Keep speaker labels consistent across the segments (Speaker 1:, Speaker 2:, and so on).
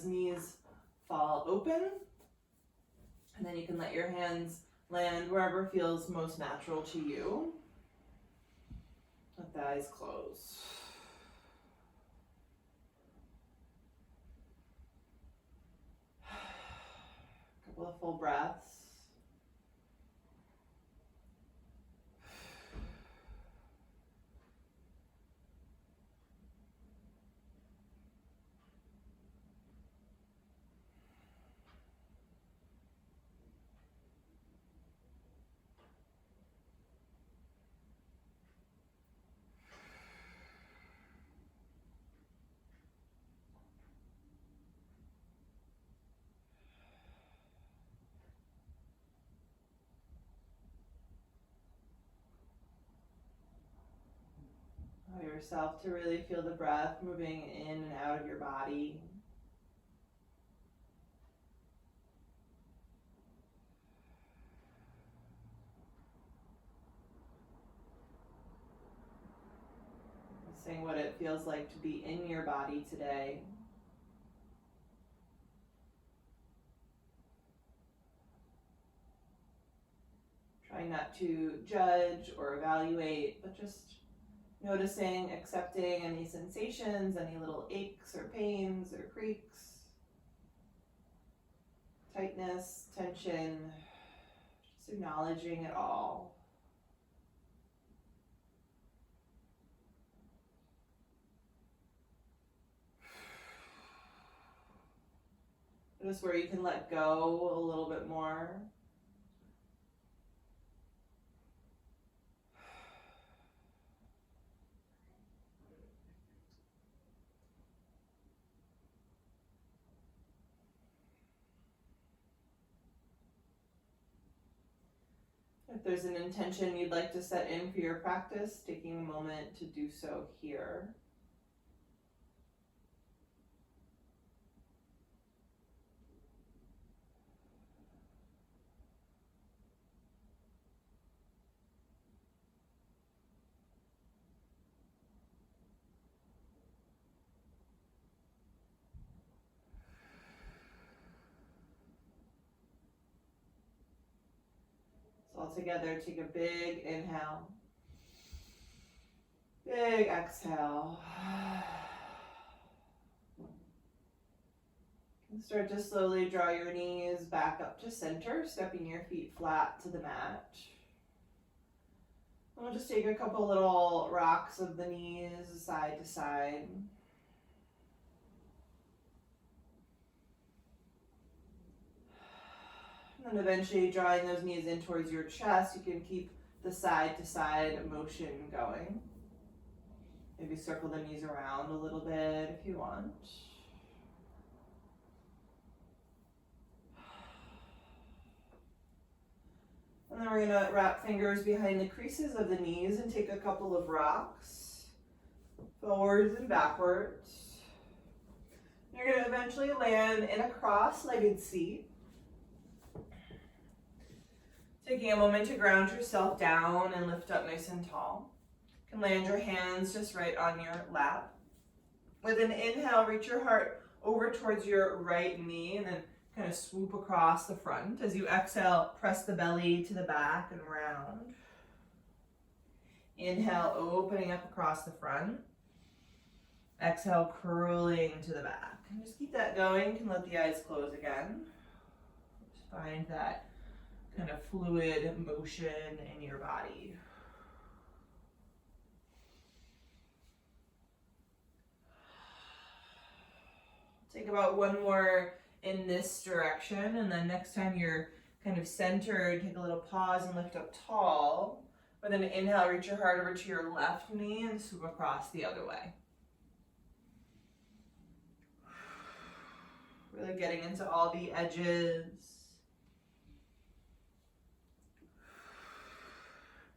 Speaker 1: hands, knees fall open. And then you can let your hands land wherever feels most natural to you. Let the eyes close. A couple of full breaths. Allow yourself to really feel the breath moving in and out of your body. Seeing what it feels like to be in your body today. Trying not to judge or evaluate, but just noticing, accepting any sensations, any little aches or pains or creaks, tightness, tension, just acknowledging it all. Notice where you can let go a little bit more. If there's an intention you'd like to set in for your practice, taking a moment to do so here. So all together, take a big inhale, big exhale. And start to slowly draw your knees back up to center, stepping your feet flat to the mat. And we'll just take a couple little rocks of the knees side to side. And then eventually drawing those knees in towards your chest, you can keep the side to side motion going. Maybe circle the knees around a little bit if you want. And then we're going to wrap fingers behind the creases of the knees and take a couple of rocks, forwards and backwards. You're going to eventually land in a cross-legged seat. Taking a moment to ground yourself down and lift up nice and tall. You can land your hands just right on your lap. With an inhale, reach your heart over towards your right knee and then kind of swoop across the front. As you exhale, press the belly to the back and round. Inhale, opening up across the front. Exhale, curling to the back. And just keep that going. You can let the eyes close again. Just find that kind of fluid motion in your body. Take about one more in this direction, and then next time you're kind of centered, take a little pause and lift up tall. With an inhale, reach your heart over to your left knee and swoop across the other way. Really getting into all the edges.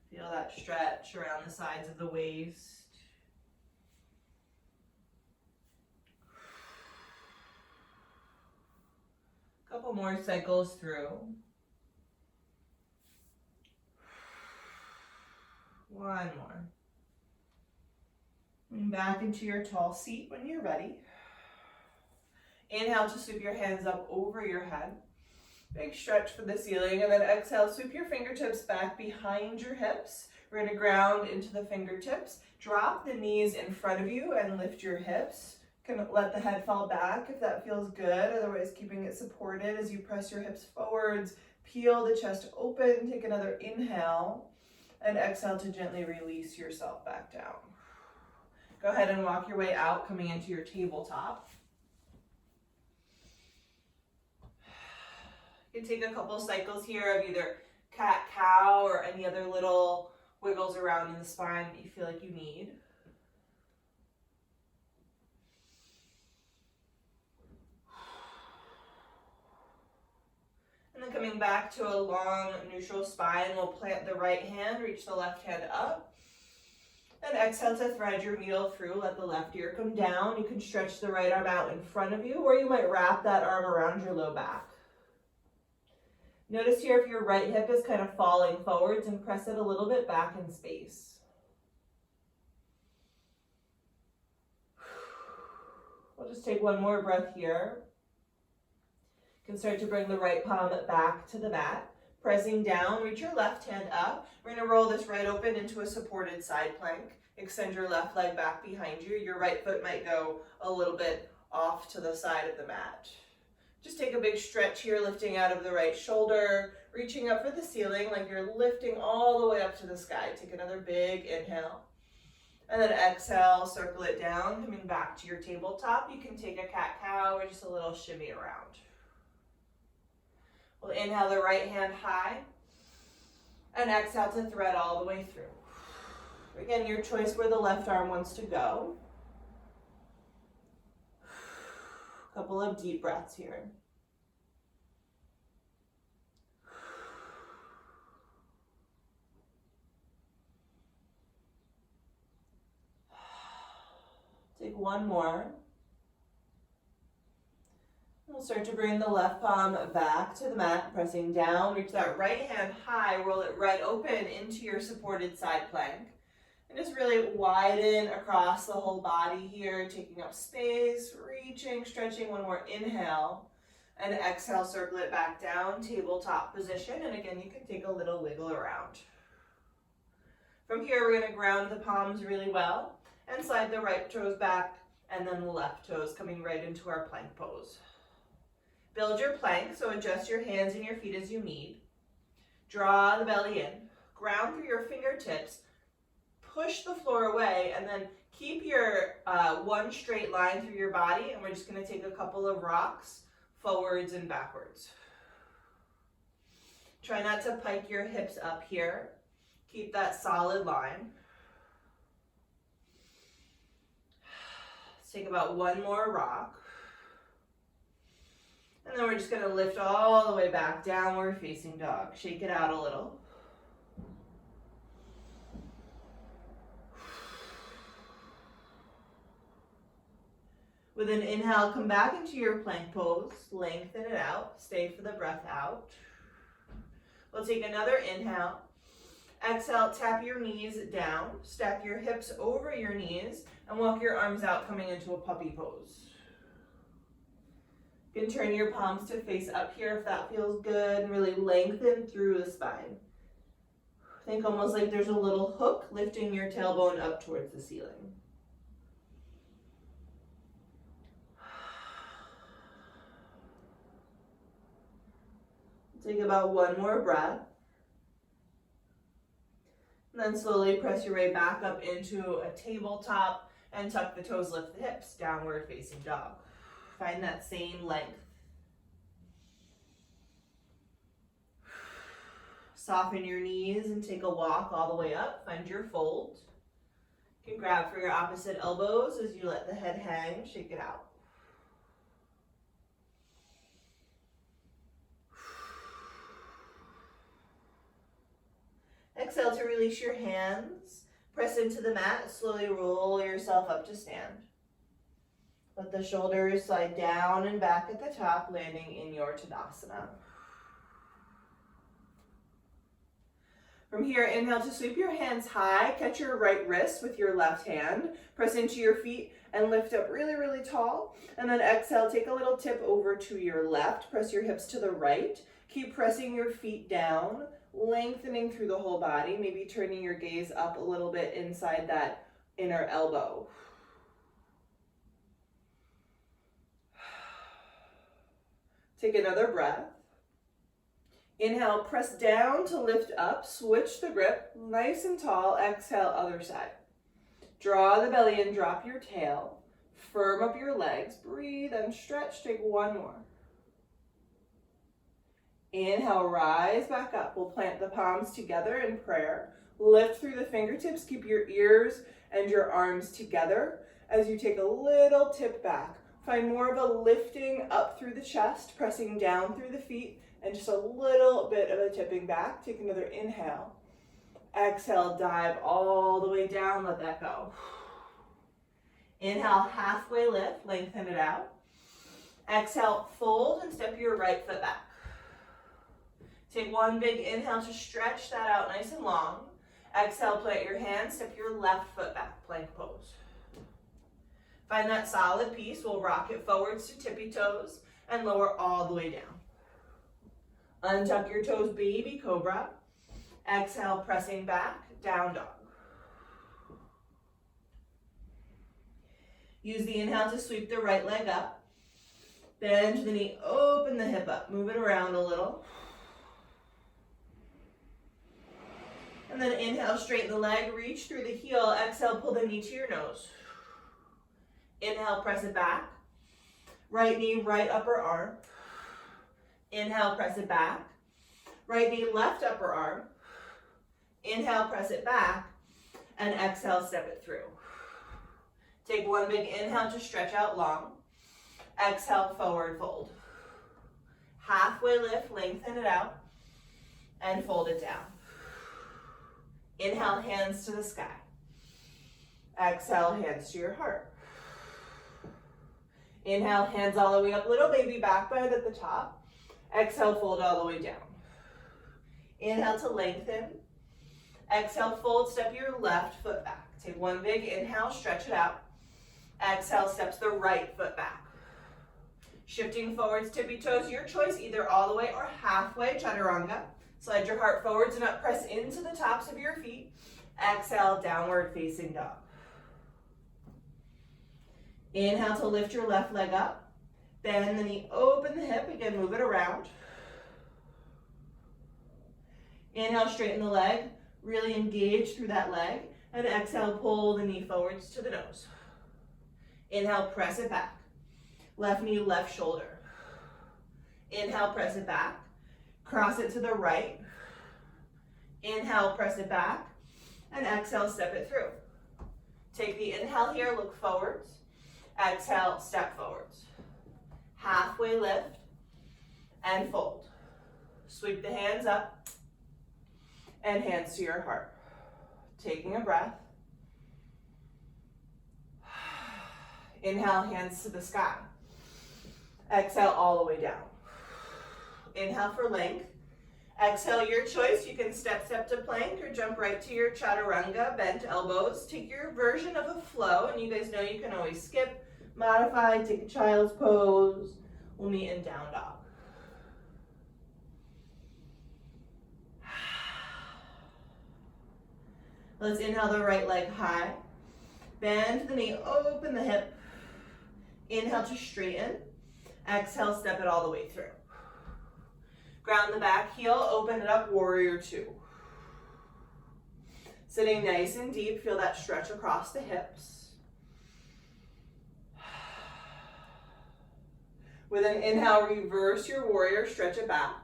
Speaker 1: Feel that stretch around the sides of the waist. Couple more cycles through. One more. And back into your tall seat when you're ready. Inhale to sweep your hands up over your head. Big stretch for the ceiling, and then exhale, sweep your fingertips back behind your hips. We're gonna ground into the fingertips. Drop the knees in front of you and lift your hips. You can let the head fall back if that feels good, otherwise keeping it supported as you press your hips forwards. Peel the chest open, take another inhale, and exhale to gently release yourself back down. Go ahead and walk your way out, coming into your tabletop. You can take a couple cycles here of either cat-cow or any other little wiggles around in the spine that you feel like you need. And then coming back to a long neutral spine, we'll plant the right hand, reach the left hand up. And exhale to thread your needle through, let the left ear come down. You can stretch the right arm out in front of you, or you might wrap that arm around your low back. Notice here if your right hip is kind of falling forwards and press it a little bit back in space. We'll just take one more breath here. You can start to bring the right palm back to the mat. Pressing down, reach your left hand up. We're going to roll this right open into a supported side plank. Extend your left leg back behind you. Your right foot might go a little bit off to the side of the mat. Just take a big stretch here, lifting out of the right shoulder, reaching up for the ceiling like you're lifting all the way up to the sky. Take another big inhale. And then exhale, circle it down, coming back to your tabletop. You can take a cat-cow or just a little shimmy around. We'll inhale the right hand high and exhale to thread all the way through. Again, your choice where the left arm wants to go. Couple of deep breaths here. Take one more. We'll start to bring the left palm back to the mat, pressing down. Reach that right hand high, roll it right open into your supported side plank. And just really widen across the whole body here, taking up space, reaching, stretching. One more inhale. And exhale, circle it back down, tabletop position. And again, you can take a little wiggle around. From here, we're going to ground the palms really well and slide the right toes back and then the left toes coming right into our plank pose. Build your plank, so adjust your hands and your feet as you need. Draw the belly in, ground through your fingertips, push the floor away, and then keep your one straight line through your body, and we're just going to take a couple of rocks forwards and backwards. Try not to pike your hips up here. Keep that solid line. Let's take about one more rock. And then we're just going to lift all the way back, downward facing dog. Shake it out a little. With an inhale, come back into your plank pose. Lengthen it out. Stay for the breath out. We'll take another inhale. Exhale, tap your knees down. Stack your hips over your knees and walk your arms out, coming into a puppy pose. You can turn your palms to face up here if that feels good, and really lengthen through the spine. Think almost like there's a little hook lifting your tailbone up towards the ceiling. Take about one more breath. And then slowly press your way back up into a tabletop and tuck the toes, lift the hips, downward facing dog. Find that same length. Soften your knees and take a walk all the way up. Find your fold. You can grab for your opposite elbows as you let the head hang. Shake it out. Exhale to release your hands. Press into the mat. Slowly roll yourself up to stand. Let the shoulders slide down and back at the top, landing in your Tadasana. From here, inhale to sweep your hands high, catch your right wrist with your left hand, press into your feet and lift up really, really tall. And then exhale, take a little tip over to your left, press your hips to the right. Keep pressing your feet down, lengthening through the whole body, maybe turning your gaze up a little bit inside that inner elbow. Take another breath. Inhale, press down to lift up, switch the grip, nice and tall. Exhale, other side. Draw the belly in, drop your tail. Firm up your legs, breathe and stretch. Take one more. Inhale, rise back up. We'll plant the palms together in prayer. Lift through the fingertips, keep your ears and your arms together as you take a little tip back. Find more of a lifting up through the chest, pressing down through the feet, and just a little bit of a tipping back. Take another inhale. Exhale, dive all the way down, let that go. Inhale, halfway lift, lengthen it out. Exhale, fold and step your right foot back. Take one big inhale to stretch that out nice and long. Exhale, plant your hands, step your left foot back, plank pose. Find that solid piece. We'll rock it forwards to tippy toes and lower all the way down. Untuck your toes, baby cobra. Exhale, pressing back, down dog. Use the inhale to sweep the right leg up. Bend the knee, open the hip up. Move it around a little. And then inhale, straighten the leg, reach through the heel. Exhale, pull the knee to your nose. Inhale, press it back. Right knee, right upper arm. Inhale, press it back. Right knee, left upper arm. Inhale, press it back. And exhale, step it through. Take one big inhale to stretch out long. Exhale, forward fold. Halfway lift, lengthen it out. And fold it down. Inhale, hands to the sky. Exhale, hands to your heart. Inhale, hands all the way up, little baby back bend at the top. Exhale, fold all the way down. Inhale to lengthen. Exhale, fold, step your left foot back. Take one big inhale, stretch it out. Exhale, steps the right foot back. Shifting forwards, tippy toes, your choice, either all the way or halfway, chaturanga. Slide your heart forwards and up, press into the tops of your feet. Exhale, downward facing dog. Inhale to lift your left leg up. Bend the knee, open the hip, again, move it around. Inhale, straighten the leg, really engage through that leg. And exhale, pull the knee forwards to the nose. Inhale, press it back. Left knee, left shoulder. Inhale, press it back. Cross it to the right. Inhale, press it back. And exhale, step it through. Take the inhale here, look forwards. Exhale, step forwards. Halfway lift and fold. Sweep the hands up and hands to your heart. Taking a breath. Inhale, hands to the sky. Exhale, all the way down. Inhale for length. Exhale, your choice. You can step to plank or jump right to your chaturanga, bent elbows. Take your version of a flow, and you guys know you can always skip, modify, take a child's pose. We'll meet in down dog. Let's inhale the right leg high. Bend the knee, open the hip. Inhale to straighten. Exhale, step it all the way through. Ground the back heel, open it up, warrior two. Sitting nice and deep, feel that stretch across the hips. With an inhale, reverse your warrior, stretch it back.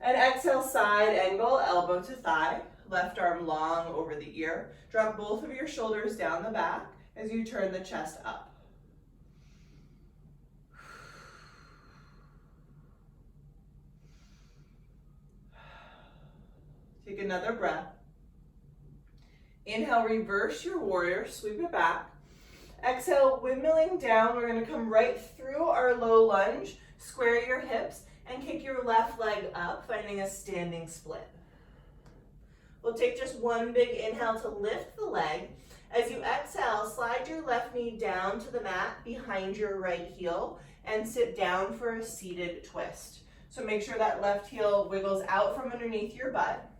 Speaker 1: And exhale, side angle, elbow to thigh. Left arm long over the ear. Drop both of your shoulders down the back as you turn the chest up. Take another breath. Inhale, reverse your warrior, sweep it back. Exhale, windmilling down. We're going to come right through our low lunge. Square your hips and kick your left leg up, finding a standing split. We'll take just one big inhale to lift the leg. As you exhale, slide your left knee down to the mat behind your right heel and sit down for a seated twist. So make sure that left heel wiggles out from underneath your butt.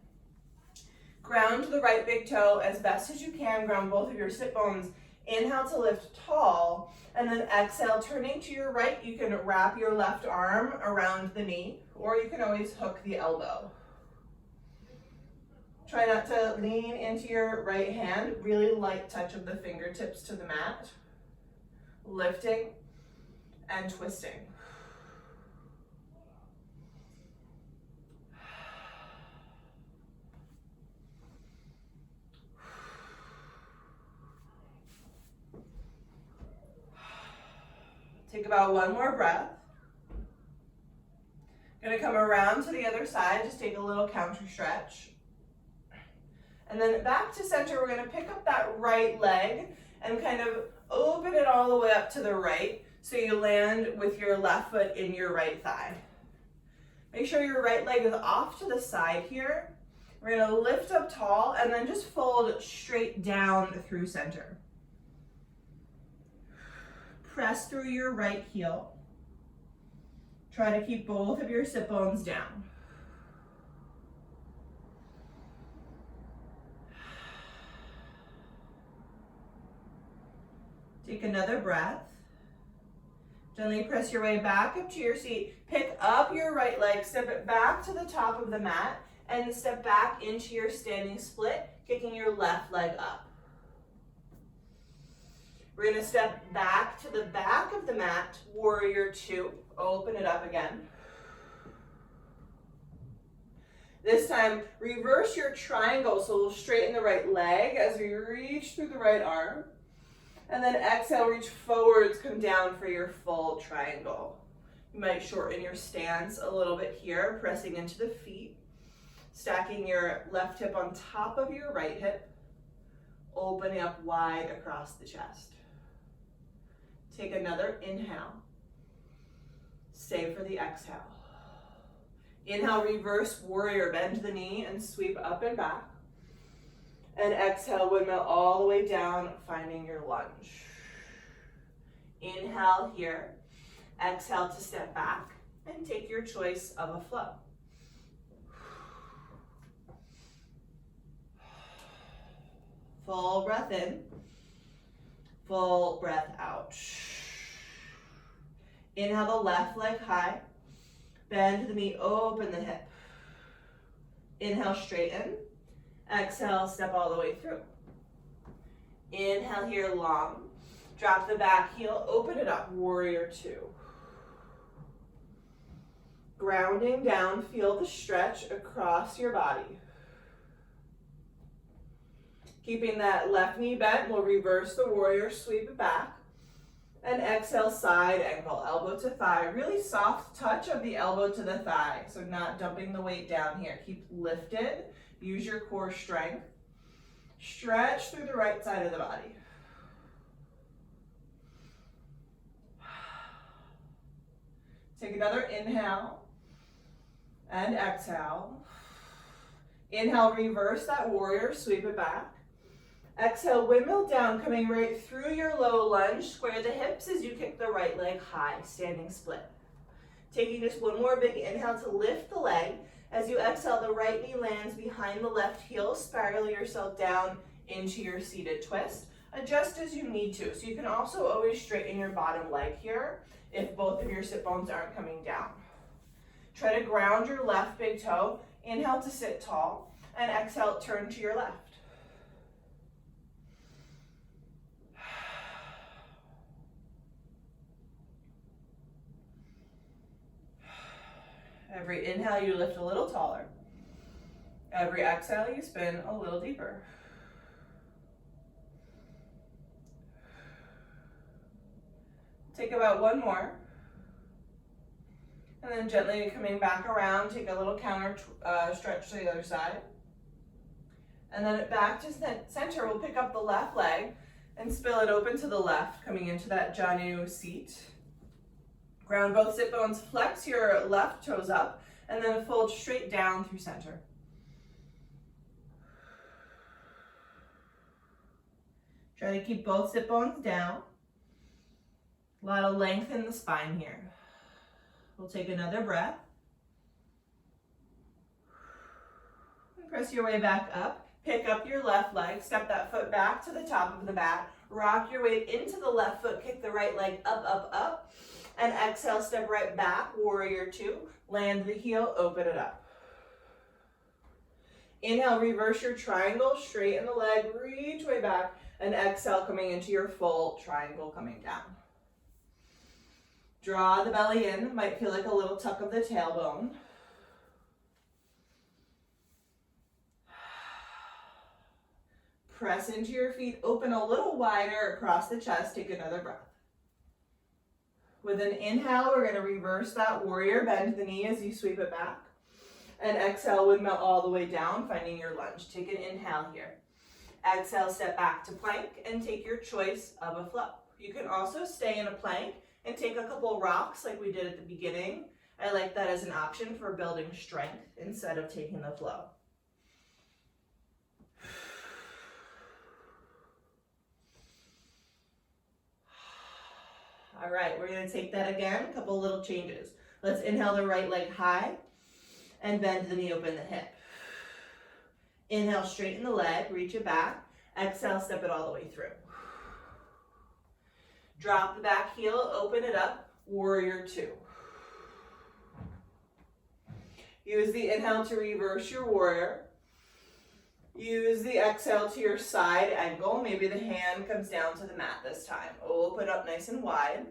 Speaker 1: Ground the right big toe as best as you can. Ground both of your sit bones. Inhale to lift tall, and then exhale, turning to your right. You can wrap your left arm around the knee, or you can always hook the elbow. Try not to lean into your right hand. Really light touch of the fingertips to the mat. Lifting and twisting. Take about one more breath. Gonna come around to the other side, just take a little counter stretch. And then back to center, we're gonna pick up that right leg and kind of open it all the way up to the right, so you land with your left foot in your right thigh. Make sure your right leg is off to the side here. We're gonna lift up tall and then just fold straight down through center. Press through your right heel. Try to keep both of your sit bones down. Take another breath. Gently press your way back up to your seat. Pick up your right leg, step it back to the top of the mat, and step back into your standing split, kicking your left leg up. We're gonna step back to the back of the mat, warrior two. Open it up again. This time, reverse your triangle, so we'll straighten the right leg as we reach through the right arm. And then exhale, reach forwards, come down for your full triangle. You might shorten your stance a little bit here, pressing into the feet, stacking your left hip on top of your right hip, opening up wide across the chest. Take another inhale. Stay for the exhale. Inhale, reverse warrior, bend the knee and sweep up and back. And exhale, windmill all the way down, finding your lunge. Inhale here. Exhale to step back and take your choice of a flow. Full breath in. Full breath out. Inhale the left leg high. Bend the knee, open the hip. Inhale, straighten. Exhale, step all the way through. Inhale here, long. Drop the back heel, open it up, warrior two. Grounding down, feel the stretch across your body. Keeping that left knee bent, we'll reverse the warrior, sweep it back. And exhale, side ankle, elbow to thigh. Really soft touch of the elbow to the thigh, so not dumping the weight down here. Keep lifted, use your core strength. Stretch through the right side of the body. Take another inhale and exhale. Inhale, reverse that warrior, sweep it back. Exhale, windmill down, coming right through your low lunge. Square the hips as you kick the right leg high, standing split. Taking just one more big inhale to lift the leg. As you exhale, the right knee lands behind the left heel. Spiral yourself down into your seated twist. Adjust as you need to. So you can also always straighten your bottom leg here if both of your sit bones aren't coming down. Try to ground your left big toe. Inhale to sit tall, and exhale, turn to your left. Every inhale, you lift a little taller. Every exhale, you spin a little deeper. Take about one more. And then gently coming back around, take a little counter stretch to the other side. And then back to center, we'll pick up the left leg and spill it open to the left, coming into that Janu seat. Ground both sit bones, flex your left toes up, and then fold straight down through center. Try to keep both sit bones down. A lot of length in the spine here. We'll take another breath. And press your way back up. Pick up your left leg, step that foot back to the top of the mat. Rock your weight into the left foot, kick the right leg up, up, up. And exhale, step right back, warrior two. Land the heel, open it up. Inhale, reverse your triangle, straighten the leg, reach way back. And exhale, coming into your full triangle, coming down. Draw the belly in, might feel like a little tuck of the tailbone. Press into your feet, open a little wider across the chest, take another breath. With an inhale, we're going to reverse that warrior, bend the knee as you sweep it back. And exhale, windmill all the way down, finding your lunge. Take an inhale here. Exhale, step back to plank and take your choice of a flow. You can also stay in a plank and take a couple rocks like we did at the beginning. I like that as an option for building strength instead of taking the flow. All right, we're going to take that again, a couple little changes. Let's inhale the right leg high and bend the knee, open the hip. Inhale, straighten the leg, reach it back. Exhale, step it all the way through. Drop the back heel, open it up, warrior two. Use the inhale to reverse your warrior. Use the exhale to your side angle. Maybe the hand comes down to the mat this time. Open up nice and wide.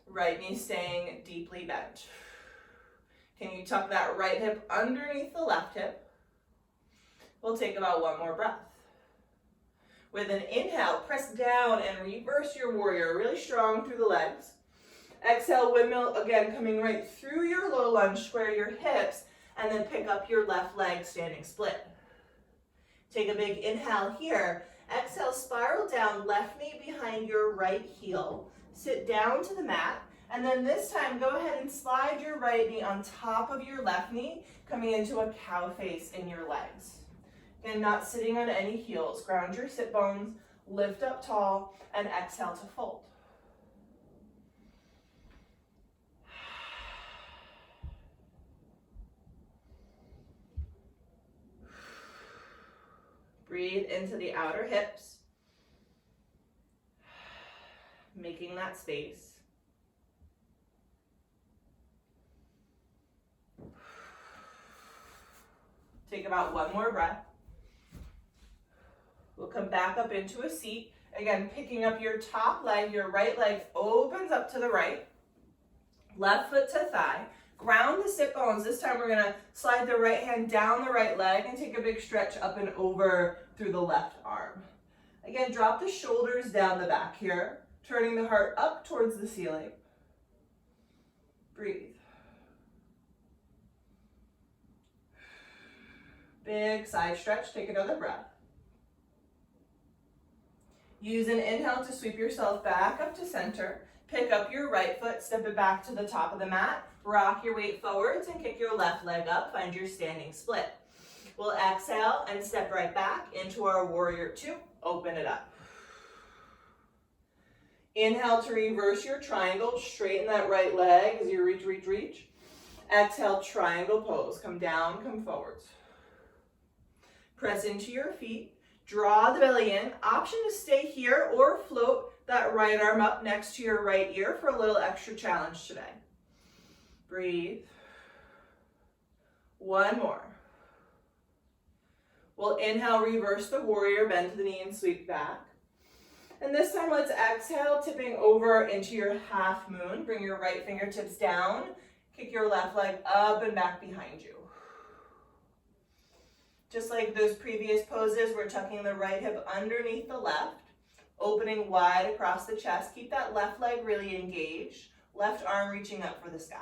Speaker 1: Right knee staying deeply bent. Can you tuck that right hip underneath the left hip? We'll take about one more breath. With an inhale, press down and reverse your warrior, really strong through the legs. Exhale, windmill, again, coming right through your low lunge, square your hips, and then pick up your left leg, standing split. Take a big inhale here. Exhale, spiral down, left knee behind your right heel. Sit down to the mat, and then this time, go ahead and slide your right knee on top of your left knee, coming into a cow face in your legs. Again, not sitting on any heels. Ground your sit bones, lift up tall, and exhale to fold. Breathe into the outer hips, making that space. Take about one more breath. We'll come back up into a seat. Again, picking up your top leg, your right leg opens up to the right. Left foot to thigh. Ground the sit bones. This time we're going to slide the right hand down the right leg and take a big stretch up and over through the left arm. Again, drop the shoulders down the back here, turning the heart up towards the ceiling. Breathe. Big side stretch. Take another breath. Use an inhale to sweep yourself back up to center. Pick up your right foot, step it back to the top of the mat. Rock your weight forwards and kick your left leg up. Find your standing split. We'll exhale and step right back into our warrior two. Open it up. Inhale to reverse your triangle. Straighten that right leg as you reach, reach, reach. Exhale, triangle pose. Come down, come forwards. Press into your feet. Draw the belly in. Option to stay here or float that right arm up next to your right ear for a little extra challenge today. Breathe. One more. We'll inhale, reverse the warrior, bend the knee and sweep back. And this time let's exhale, tipping over into your half moon. Bring your right fingertips down. Kick your left leg up and back behind you. Just like those previous poses, we're tucking the right hip underneath the left, opening wide across the chest. Keep that left leg really engaged. Left arm reaching up for the sky.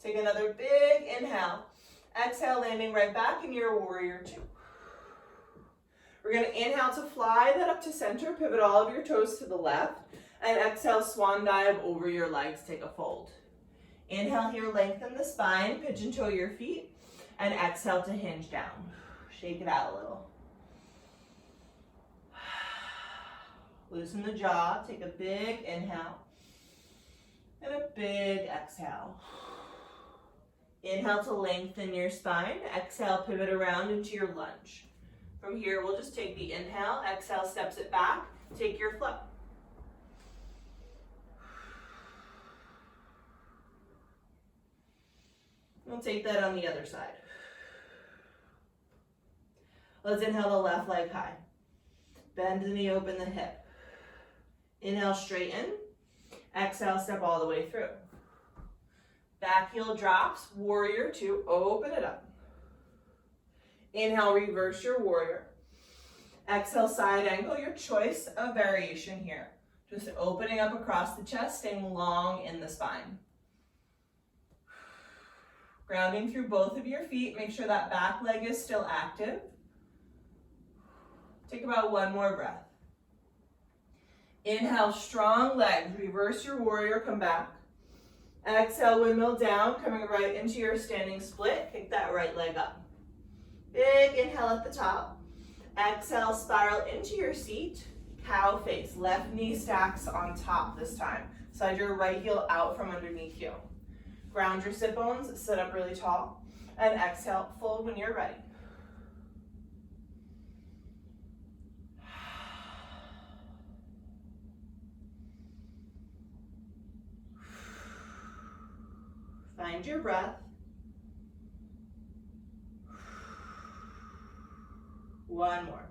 Speaker 1: Take another big inhale. Exhale, landing right back in your warrior two. We're going to inhale to fly that up to center. Pivot all of your toes to the left. And exhale, swan dive over your legs. Take a fold. Inhale here, lengthen the spine. Pigeon toe your feet. And exhale to hinge down. Shake it out a little. Loosen the jaw, take a big inhale and a big exhale. Inhale to lengthen your spine, exhale, pivot around into your lunge. From here, we'll just take the inhale, exhale, steps it back, take your flow. We'll take that on the other side. Let's inhale the left leg high. Bend the knee, open the hip. Inhale, straighten. Exhale, step all the way through. Back heel drops, warrior two, open it up. Inhale, reverse your warrior. Exhale, side angle, your choice of variation here. Just opening up across the chest, staying long in the spine. Grounding through both of your feet, make sure that back leg is still active. Take about one more breath. Inhale, strong legs, reverse your warrior, come back. Exhale, windmill down, coming right into your standing split. Kick that right leg up. Big inhale at the top. Exhale, spiral into your seat. Cow face, left knee stacks on top this time. Slide your right heel out from underneath you. Ground your sit bones, sit up really tall. And exhale, fold when you're ready. Find your breath. One more.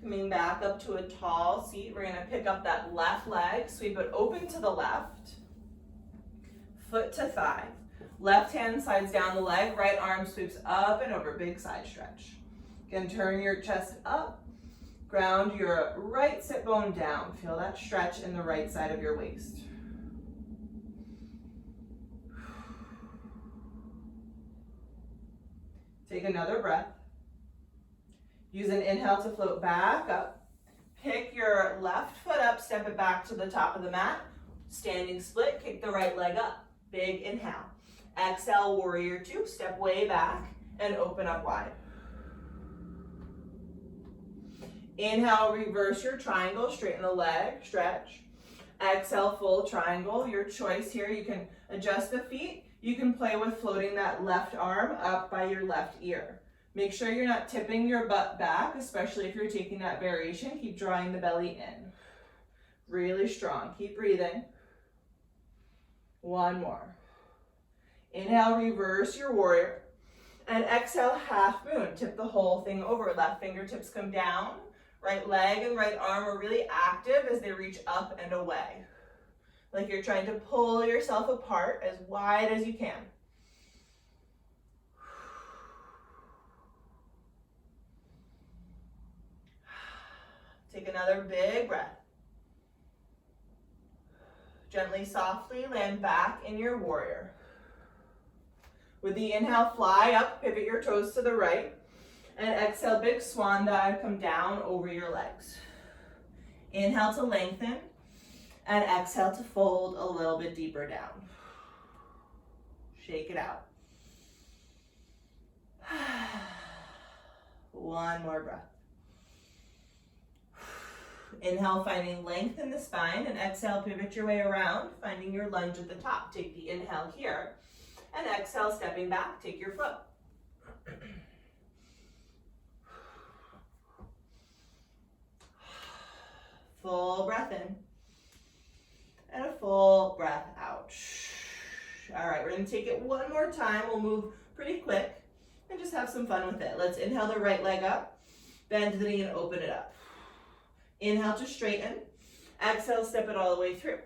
Speaker 1: Coming back up to a tall seat, we're gonna pick up that left leg, sweep it open to the left, foot to thigh. Left hand slides down the leg, right arm sweeps up and over, big side stretch. Again, turn your chest up, ground your right sit bone down. Feel that stretch in the right side of your waist. Take another breath. Use an inhale to float back up. Pick your left foot up, step it back to the top of the mat. Standing split, kick the right leg up. Big inhale. Exhale, warrior two, step way back and open up wide. Inhale, reverse your triangle, straighten the leg, stretch. Exhale, full triangle. Your choice here, you can adjust the feet. You can play with floating that left arm up by your left ear. Make sure you're not tipping your butt back, especially if you're taking that variation. Keep drawing the belly in. Really strong. Keep breathing. One more. Inhale, reverse your warrior. And exhale, half moon. Tip the whole thing over. Left fingertips come down. Right leg and right arm are really active as they reach up and away. Like you're trying to pull yourself apart as wide as you can. Take another big breath. Gently, softly land back in your warrior. With the inhale, fly up, pivot your toes to the right. And exhale, big swan dive, come down over your legs. Inhale to lengthen. And exhale to fold a little bit deeper down. Shake it out. One more breath. Inhale, finding length in the spine, and exhale, pivot your way around, finding your lunge at the top. Take the inhale here, and exhale, stepping back, take your foot. Full breath in. And a full breath out. All right, we're gonna take it one more time. We'll move pretty quick and just have some fun with it. Let's inhale the right leg up, bend the knee and open it up. Inhale to straighten. Exhale, step it all the way through.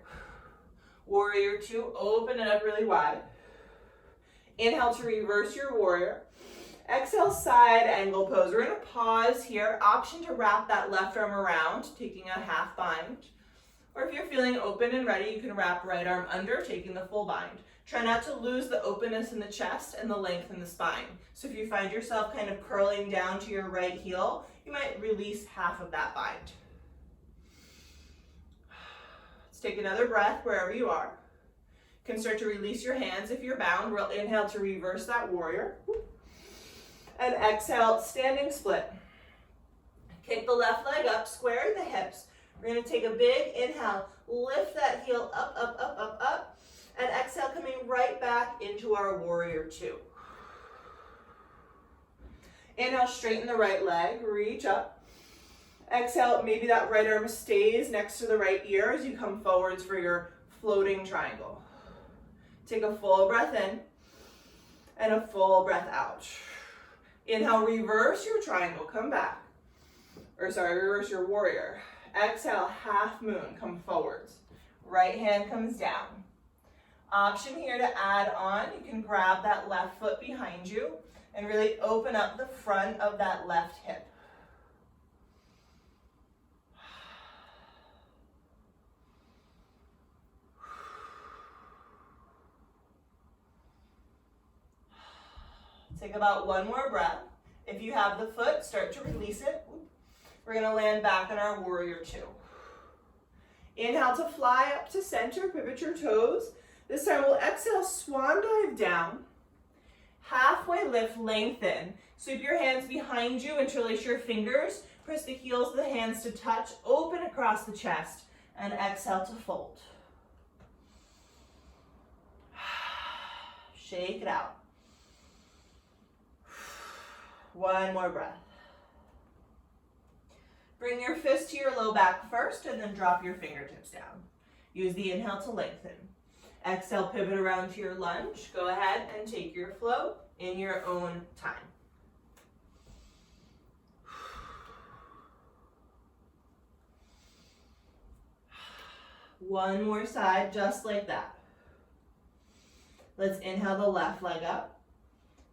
Speaker 1: Warrior two, open it up really wide. Inhale to reverse your warrior. Exhale, side angle pose. We're gonna pause here. Option to wrap that left arm around, taking a half bind. Or if you're feeling open and ready, you can wrap right arm under, taking the full bind. Try not to lose the openness in the chest and the length in the spine. So if you find yourself kind of curling down to your right heel, you might release half of that bind. Let's take another breath wherever you are. You can start to release your hands if you're bound. We'll inhale to reverse that warrior. And exhale, standing split. Kick the left leg up, square the hips. We're going to take a big inhale, lift that heel up, up, up, up, up, and exhale, coming right back into our warrior two. Inhale, straighten the right leg, reach up. Exhale, maybe that right arm stays next to the right ear as you come forwards for your floating triangle. Take a full breath in and a full breath out. Inhale, reverse your triangle, come back. Reverse your warrior. Exhale, half moon, come forwards. Right hand comes down. Option here to add on, you can grab that left foot behind you and really open up the front of that left hip. Take about one more breath. If you have the foot, start to release it. We're going to land back in our warrior two. Inhale to fly up to center, pivot your toes. This time we'll exhale, swan dive down. Halfway lift, lengthen. Sweep your hands behind you, interlace your fingers. Press the heels of the hands to touch, open across the chest, and exhale to fold. Shake it out. One more breath. Bring your fist to your low back first and then drop your fingertips down. Use the inhale to lengthen. Exhale, pivot around to your lunge. Go ahead and take your flow in your own time. One more side, just like that. Let's inhale the left leg up.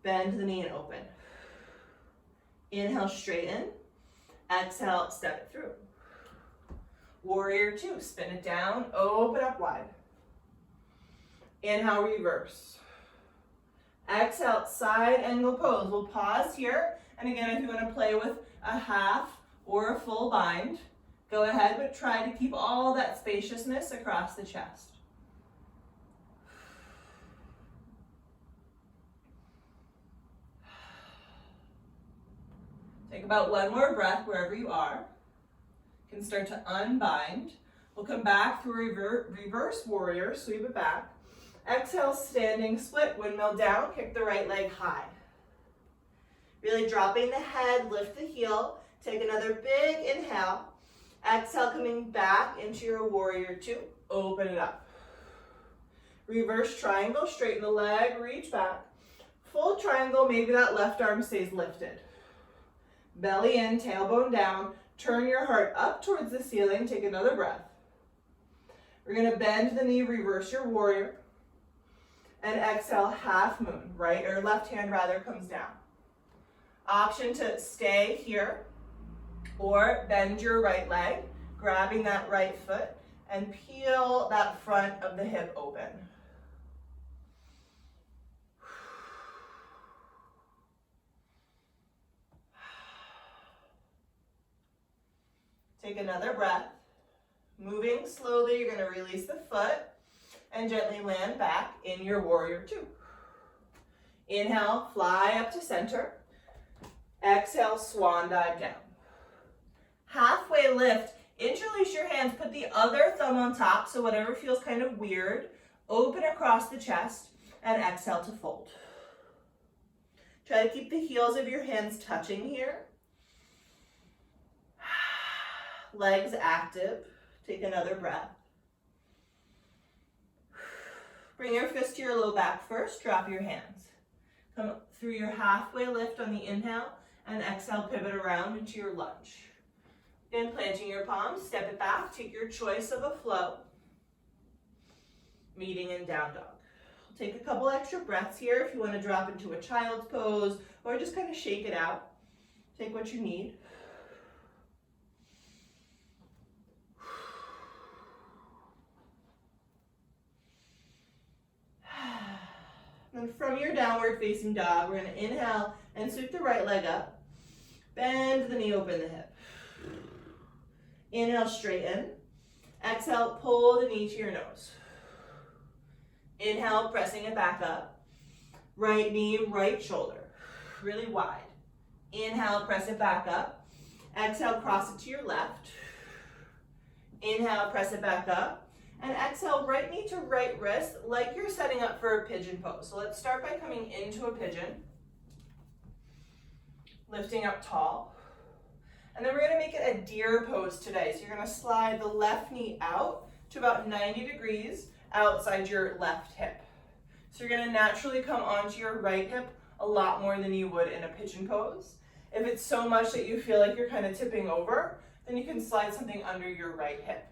Speaker 1: Bend the knee and open. Inhale, straighten. Exhale, step it through. Warrior two, spin it down, open up wide. Inhale, reverse. Exhale, side angle pose. We'll pause here. And again, if you want to play with a half or a full bind, go ahead, but try to keep all that spaciousness across the chest. Take about one more breath wherever you are. You can start to unbind. We'll come back through reverse warrior, sweep it back. Exhale, standing split, windmill down, kick the right leg high. Really dropping the head, lift the heel. Take another big inhale. Exhale, coming back into your warrior two. Open it up. Reverse triangle, straighten the leg, reach back. Full triangle, maybe that left arm stays lifted. Belly in, tailbone down. Turn your heart up towards the ceiling. Take another breath. We're going to bend the knee, reverse your warrior. And exhale, half moon. Right, or left hand rather, comes down. Option to stay here or bend your right leg, grabbing that right foot, and peel that front of the hip open. Take another breath. Moving slowly, you're going to release the foot and gently land back in your warrior two. Inhale, fly up to center. Exhale, swan dive down. Halfway lift, interlace your hands, put the other thumb on top, so whatever feels kind of weird. Open across the chest and exhale to fold. Try to keep the heels of your hands touching here. Legs active. Take another breath. Bring your fist to your low back first. Drop your hands. Come through your halfway lift on the inhale and exhale, pivot around into your lunge. Then planting your palms, step it back. Take your choice of a flow. Meeting in down dog. Take a couple extra breaths here if you want to drop into a child's pose or just kind of shake it out. Take what you need. And from your downward facing dog, we're going to inhale and sweep the right leg up. Bend the knee, open the hip. Inhale, straighten. Exhale, pull the knee to your nose. Inhale, pressing it back up. Right knee, right shoulder, really wide. Inhale, press it back up. Exhale, cross it to your left. Inhale, press it back up. And exhale, right knee to right wrist, like you're setting up for a pigeon pose. So let's start by coming into a pigeon. Lifting up tall. And then we're gonna make it a deer pose today. So you're gonna slide the left knee out to about 90 degrees outside your left hip. So you're gonna naturally come onto your right hip a lot more than you would in a pigeon pose. If it's so much that you feel like you're kind of tipping over, then you can slide something under your right hip.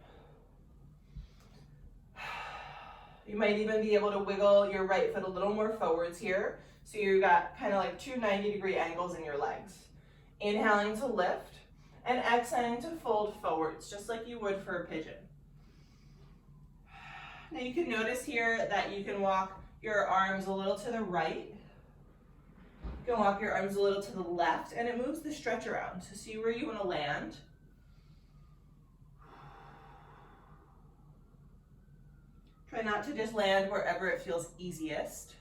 Speaker 1: You might even be able to wiggle your right foot a little more forwards here. So you've got kind of like two 90-degree angles in your legs. Inhaling to lift and exhaling to fold forwards, just like you would for a pigeon. Now you can notice here that you can walk your arms a little to the right. You can walk your arms a little to the left, and it moves the stretch around. So see where you want to land. Try not to just land wherever it feels easiest.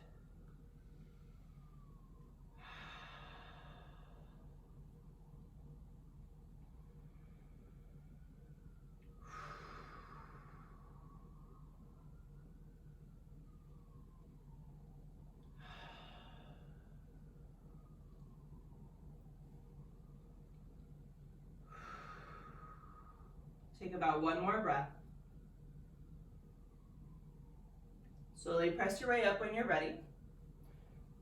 Speaker 1: Take about one more breath. Slowly press your way up when you're ready.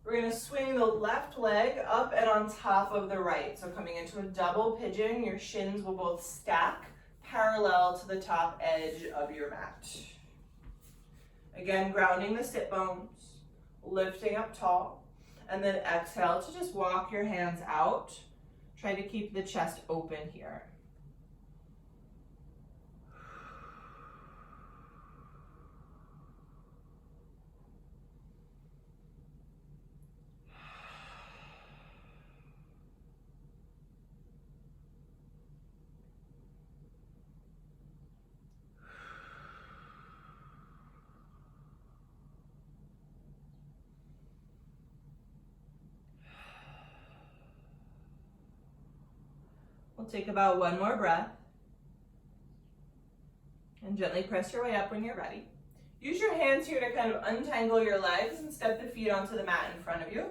Speaker 1: We're going to swing the left leg up and on top of the right. So coming into a double pigeon, your shins will both stack parallel to the top edge of your mat. Again, grounding the sit bones, lifting up tall, and then exhale to just walk your hands out. Try to keep the chest open here. We'll take about one more breath. And gently press your way up when you're ready. Use your hands here to kind of untangle your legs and step the feet onto the mat in front of you.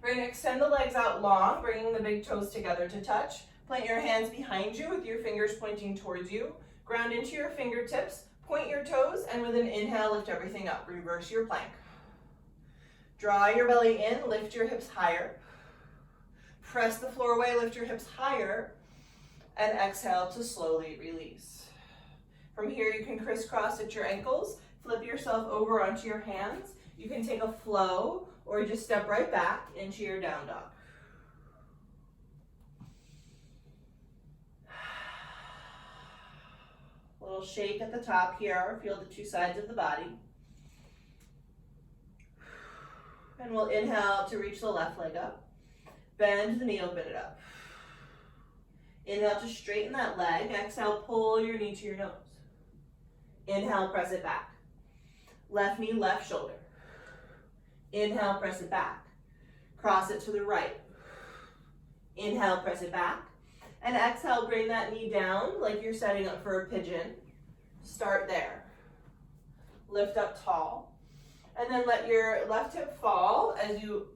Speaker 1: We're going to extend the legs out long, bringing the big toes together to touch. Plant your hands behind you with your fingers pointing towards you. Ground into your fingertips, point your toes, and with an inhale, lift everything up. Reverse your plank. Draw your belly in, lift your hips higher. Press the floor away, lift your hips higher, and exhale to slowly release. From here, you can crisscross at your ankles, flip yourself over onto your hands. You can take a flow or just step right back into your down dog. A little shake at the top here, feel the two sides of the body. And we'll inhale to reach the left leg up. Bend the knee, open it up. Inhale to straighten that leg. Exhale, pull your knee to your nose. Inhale, press it back. Left knee, left shoulder. Inhale, press it back. Cross it to the right. Inhale, press it back. And exhale, bring that knee down like you're setting up for a pigeon. Start there. Lift up tall. And then let your left hip fall as you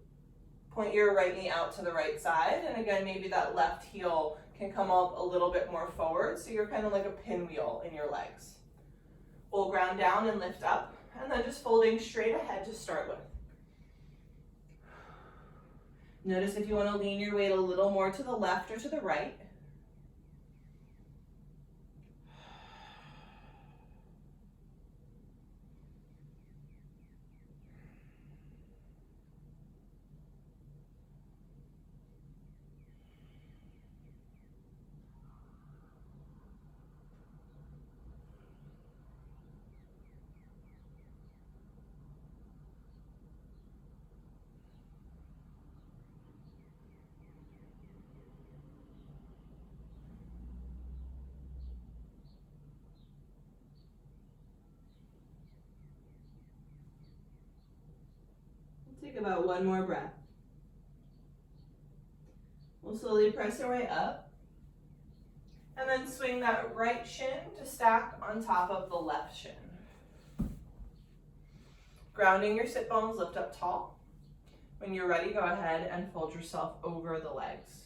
Speaker 1: point your right knee out to the right side. And again, maybe that left heel can come up a little bit more forward. So you're kind of like a pinwheel in your legs. We'll ground down and lift up. And then just folding straight ahead to start with. Notice if you want to lean your weight a little more to the left or to the right. about one more breath. We'll slowly press our way up. And then swing that right shin to stack on top of the left shin. Grounding your sit bones, lift up tall. When you're ready, go ahead and fold yourself over the legs.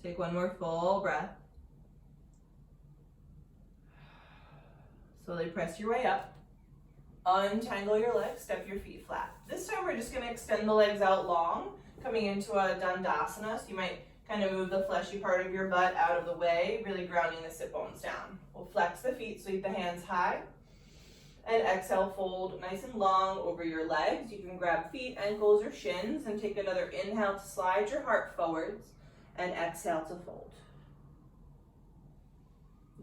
Speaker 1: Take one more full breath. Slowly press your way up. Untangle your legs, step your feet flat. This time we're just going to extend the legs out long, coming into a Dandasana. So you might kind of move the fleshy part of your butt out of the way, really grounding the sit bones down. We'll flex the feet, sweep the hands high. And exhale, fold nice and long over your legs. You can grab feet, ankles, or shins and take another inhale to slide your heart forwards. And exhale to fold.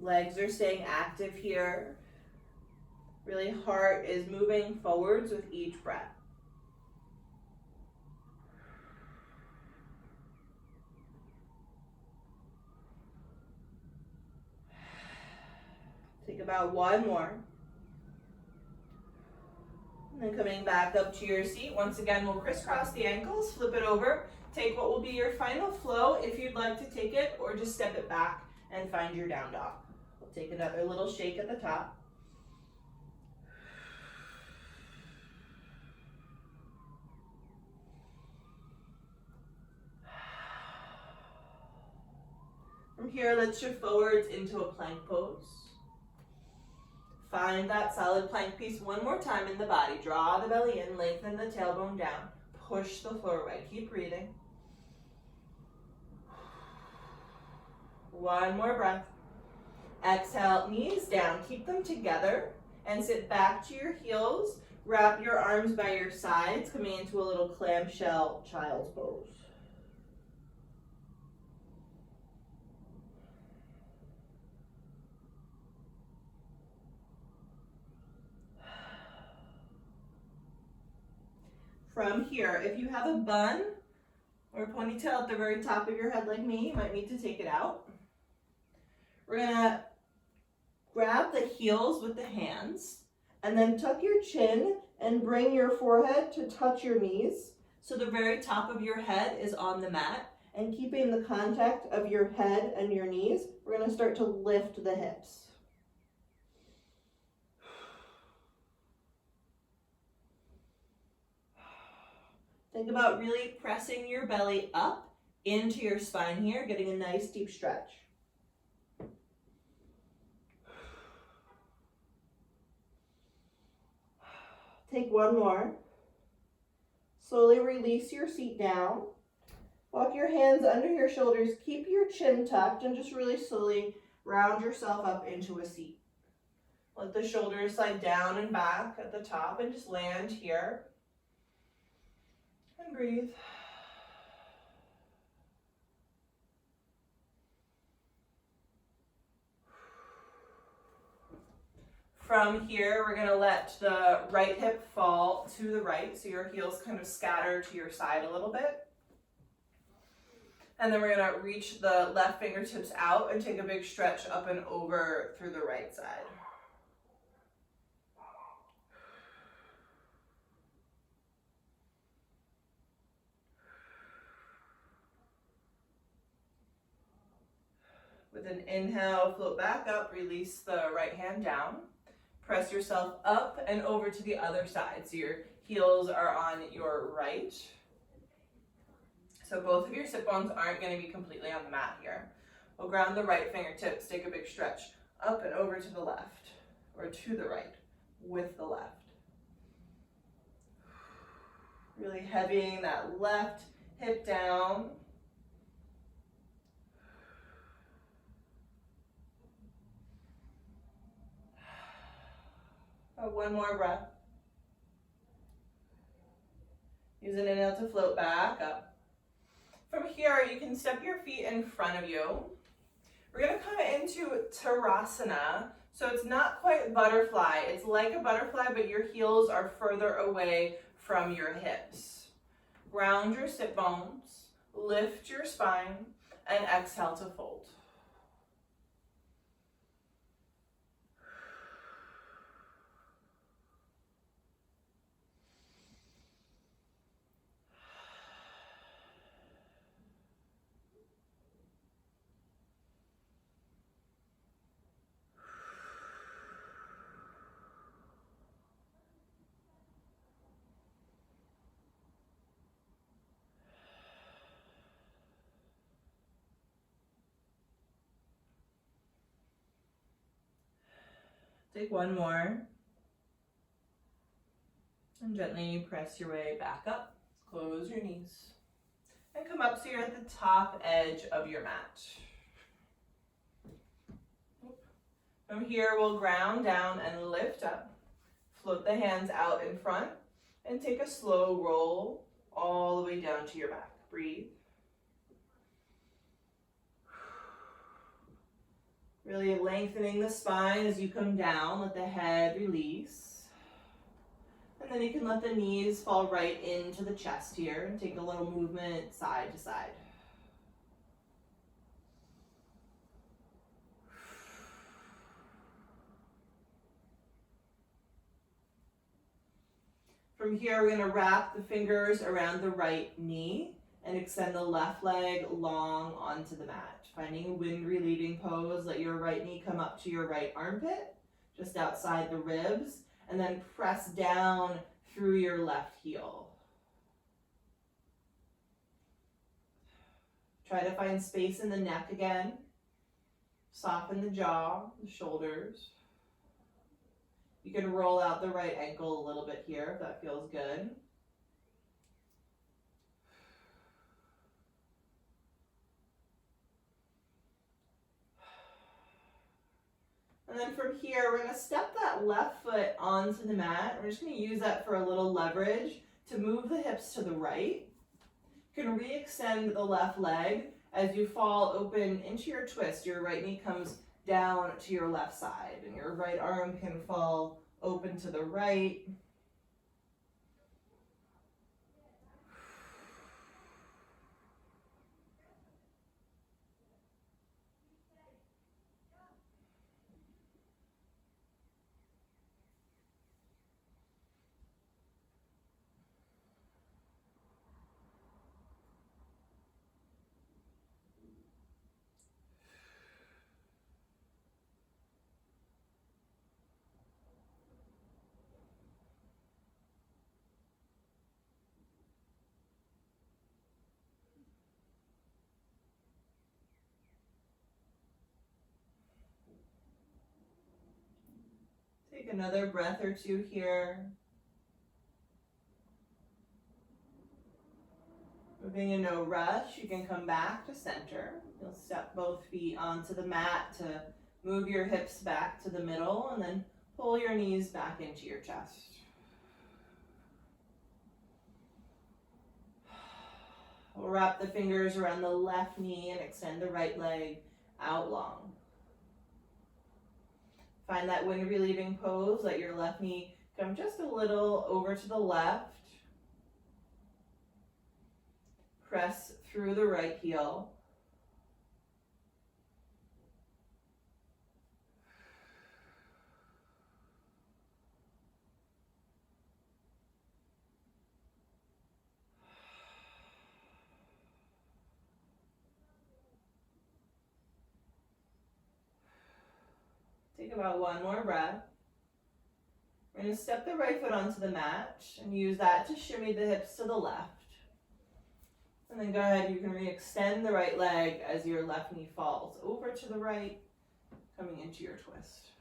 Speaker 1: Legs are staying active here. Really, heart is moving forwards with each breath. Take about one more. And then coming back up to your seat, once again, we'll crisscross the ankles, flip it over. Take what will be your final flow if you'd like to take it, or just step it back and find your down dog. We'll take another little shake at the top. From here, let's shift forwards into a plank pose. Find that solid plank piece one more time in the body. Draw the belly in, lengthen the tailbone down. Push the floor away. Keep breathing. One more breath. Exhale, knees down. Keep them together and sit back to your heels. Wrap your arms by your sides, coming into a little clamshell child's pose. From here, if you have a bun or a ponytail at the very top of your head like me, you might need to take it out. We're gonna grab the heels with the hands and then tuck your chin and bring your forehead to touch your knees. So the very top of your head is on the mat, and keeping the contact of your head and your knees, we're gonna start to lift the hips. Think about really pressing your belly up into your spine here, getting a nice deep stretch. Take one more. Slowly release your seat down. Walk your hands under your shoulders. Keep your chin tucked and just really slowly round yourself up into a seat. Let the shoulders slide down and back at the top and just land here. And breathe. From here, we're going to let the right hip fall to the right, so your heels kind of scatter to your side a little bit. And then we're going to reach the left fingertips out and take a big stretch up and over through the right side. With an inhale, float back up, release the right hand down. Press yourself up and over to the other side. So your heels are on your right. So both of your sit bones aren't going to be completely on the mat here. We'll ground the right fingertips, take a big stretch up and over to the left, or to the right with the left. Really heavying that left hip down. One more breath. Use an inhale to float back up. From here, you can step your feet in front of you. We're gonna come into Tadasana. So it's not quite butterfly. It's like a butterfly, but your heels are further away from your hips. Ground your sit bones, lift your spine, and exhale to fold. Take one more. And gently press your way back up. Close your knees. And come up so you're at the top edge of your mat. From here, we'll ground down and lift up. Float the hands out in front and take a slow roll all the way down to your back. Breathe. Really lengthening the spine as you come down. Let the head release. And then you can let the knees fall right into the chest here and take a little movement side to side. From here, we're going to wrap the fingers around the right knee and extend the left leg long onto the mat. Finding a wind relieving pose, let your right knee come up to your right armpit, just outside the ribs, and then press down through your left heel. Try to find space in the neck again. Soften the jaw, the shoulders. You can roll out the right ankle a little bit here if that feels good. And then from here, we're going to step that left foot onto the mat. We're just going to use that for a little leverage to move the hips to the right. You can re-extend the left leg as you fall open into your twist. Your right knee comes down to your left side, and your right arm can fall open to the right. Take another breath or two here. Moving in no rush, you can come back to center. You'll step both feet onto the mat to move your hips back to the middle and then pull your knees back into your chest. We'll wrap the fingers around the left knee and extend the right leg out long. Find that wind relieving pose. Let your left knee come just a little over to the left. Press through the right heel. Take about one more breath. We're going to step the right foot onto the mat and use that to shimmy the hips to the left. And then go ahead, you can re-extend the right leg as your left knee falls over to the right, coming into your twist.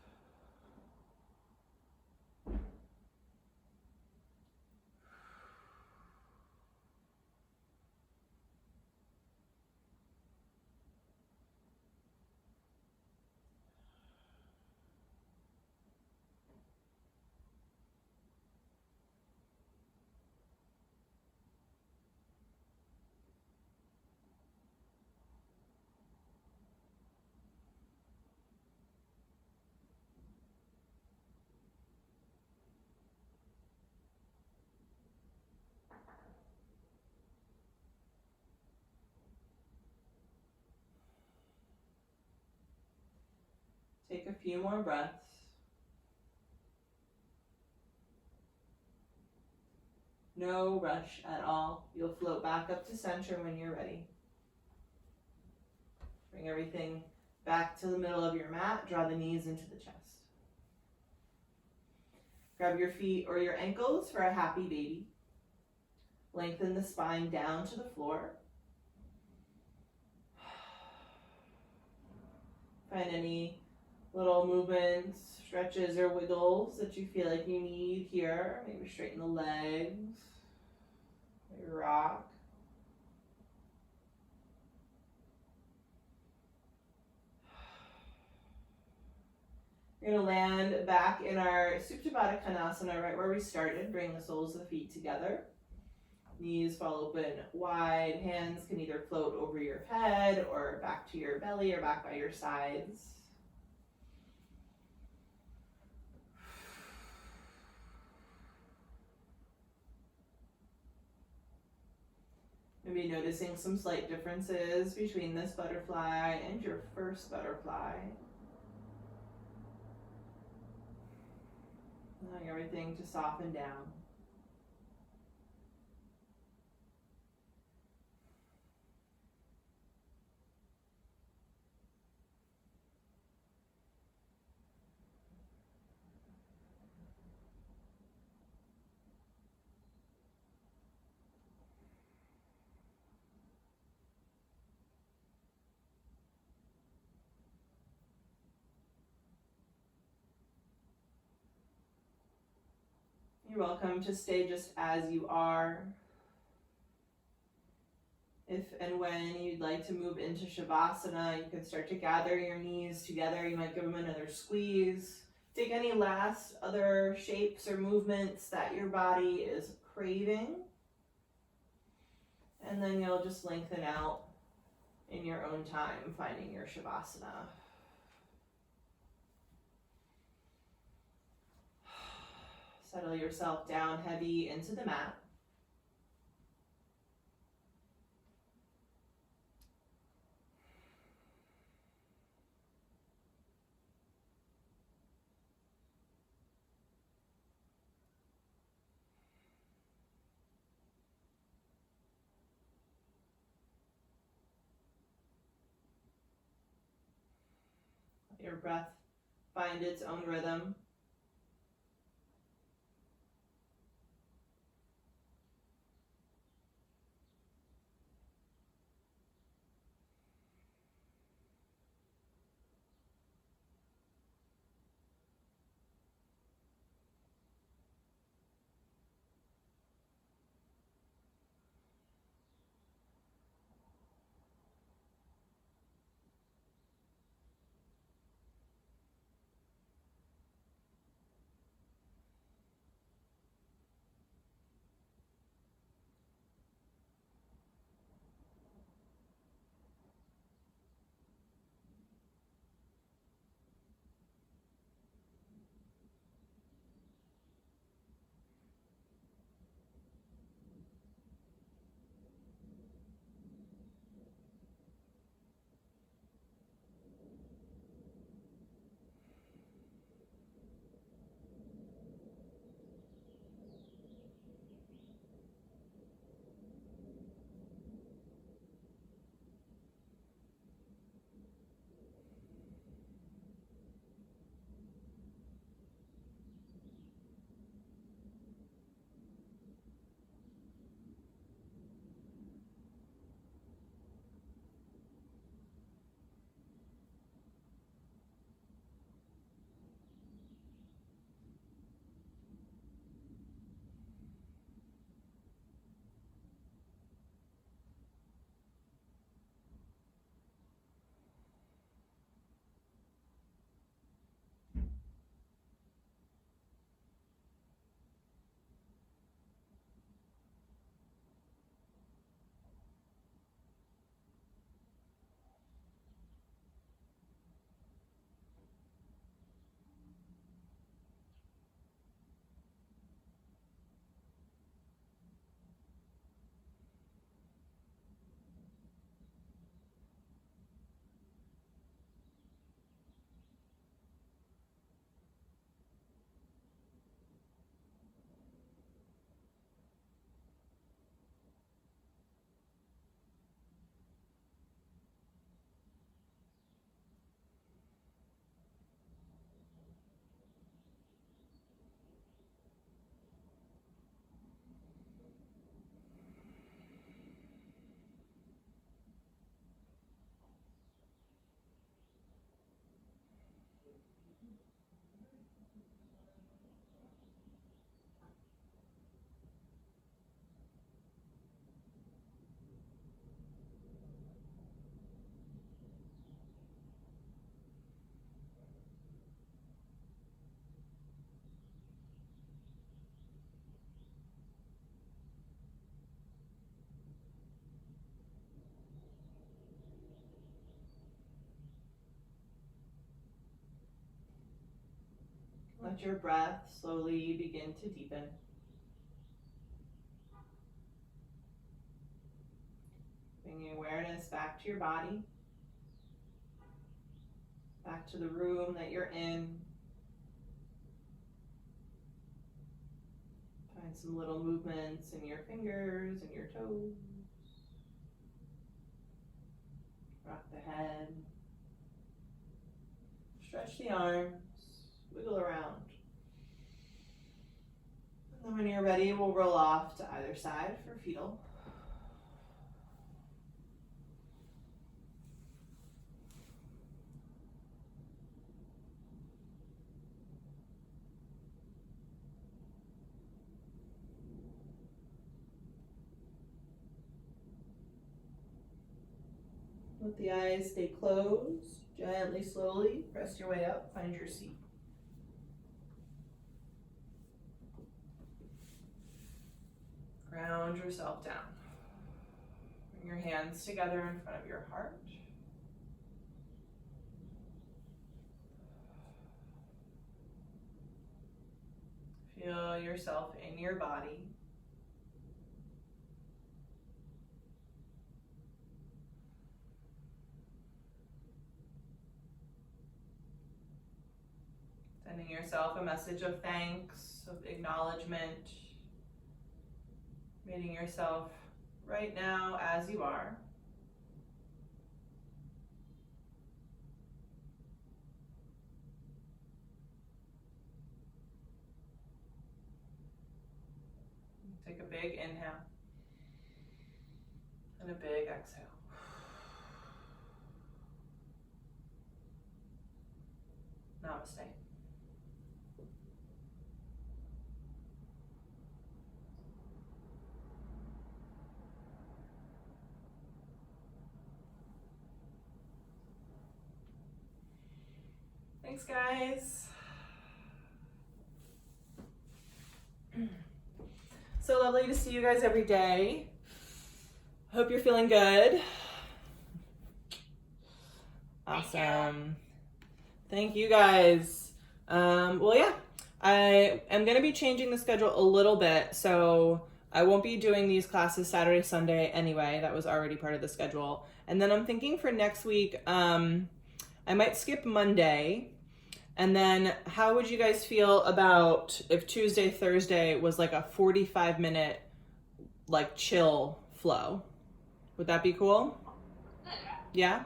Speaker 1: a few more breaths. No rush at all. You'll float back up to center when you're ready. Bring everything back to the middle of your mat. Draw the knees into the chest. Grab your feet or your ankles for a happy baby. Lengthen the spine down to the floor. Find any little movements, stretches, or wiggles that you feel like you need here. Maybe straighten the legs. Maybe rock. You're going to land back in our Supta Baddha Konasana, right where we started. Bring the soles of the feet together. Knees fall open wide. Hands can either float over your head or back to your belly or back by your sides. Maybe noticing some slight differences between this butterfly and your first butterfly. Allowing everything to soften down. You're welcome to stay just as you are. If and when you'd like to move into Shavasana, you can start to gather your knees together. You might give them another squeeze. Take any last other shapes or movements that your body is craving. And then you'll just lengthen out in your own time, finding your Shavasana. Settle yourself down heavy into the mat. Let your breath find its own rhythm. Let your breath slowly begin to deepen. Bringing awareness back to your body, back to the room that you're in. Find some little movements in your fingers and your toes. Rock the head. Stretch the arms. Wiggle around. And then when you're ready, we'll roll off to either side for fetal. Let the eyes stay closed. Gently, slowly, press your way up, find your seat. Ground yourself down. Bring your hands together in front of your heart. Feel yourself in your body. Sending yourself a message of thanks, of acknowledgement, meeting yourself right now as you are. Take a big inhale and a big exhale. Namaste. Thanks, guys. So lovely to see you guys every day. Hope you're feeling good. Awesome. Thank you guys. Well, yeah, I am going to be changing the schedule a little bit, so I won't be doing these classes Saturday, Sunday anyway. That was already part of the schedule. And then I'm thinking for next week, I might skip Monday. And then how would you guys feel about if Tuesday, Thursday was like a 45-minute like chill flow? Would that be cool? Yeah?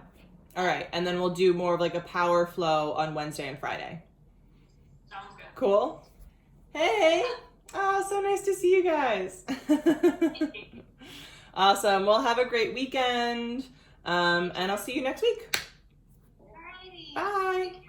Speaker 1: All right. And then we'll do more of like a power flow on Wednesday and Friday.
Speaker 2: Sounds good.
Speaker 1: Cool? Hey! Oh, so nice to see you guys. Awesome. Well, have a great weekend. And I'll see you next week.
Speaker 2: Alrighty.
Speaker 1: Bye.